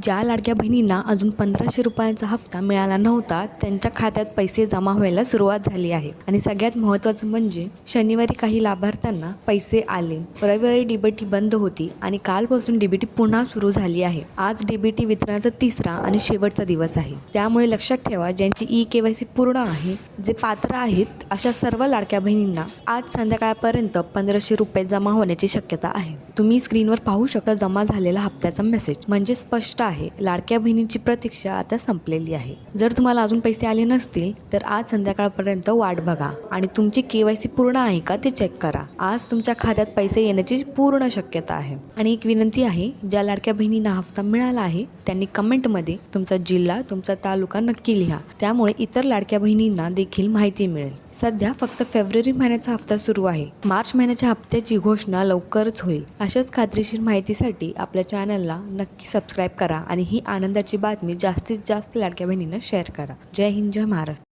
ज्या लाडक्या बहिणींना अजून 1500 रुपयांचा हप्ता मिळाला नव्हता त्यांच्या खात्यात पैसे जमा व्हायला सुरुवात झाली आहे आणि सगळ्यात महत्त्वाचं म्हणजे शनिवारी काही लाभार्थ्यांना पैसे आले। रविवारी डीबीटी बंद होती आणि कालपासून डीबीटी पुन्हा सुरू झाली आहे। आज डीबीटी वितरणाचा तिसरा आणि शेवटचा दिवस आहे, त्यामुळे लक्षात ठेवा ज्यांची ई-केवायसी पूर्ण आहे, जे पात्र आहेत अशा सर्व लाडक्या बहिणींना आज संध्याकाळपर्यंत 1500 रुपये जमा होण्याची शक्यता आहे। तुम्ही स्क्रीनवर पाहू शकता जमा झालेला हप्त्याचा मेसेज, म्हणजे स्पष्ट आहे लाडक्या बहिणींची प्रतीक्षा आता संपलेली आहे। जर तुम्हाला अजून पैसे आले नसतील तर आज संध्याकाळपर्यंत वाट बघा आणि तुमची केवायसी पूर्ण आहे का ते चेक करा। आज तुमच्या खात्यात पैसे येण्याची पूर्ण शक्यता आहे। आणि एक विनंती आहे, ज्या लाडक्या बहिणींना हप्ता मिळाला आहे त्यांनी कमेंटमध्ये तुमचा जिल्हा तुमचा तालुका नक्की लिहा, त्यामुळे इतर लाडक्या बहिणींना देखील माहिती मिळेल। सध्या फक्त फेब्रुवारी महिन्याचा हप्ता सुरू आहे, मार्च महिन्याच्या हप्त्याची घोषणा लवकरच होईल। अशाच खात्रीशीर माहितीसाठी आपल्या चॅनलला नक्की सबस्क्राईब करा आणि ही आनंदाची बातमी जास्तीत जास्त लाडक्या बहिणींना शेअर करा। जय हिंद, जय महाराष्ट्र।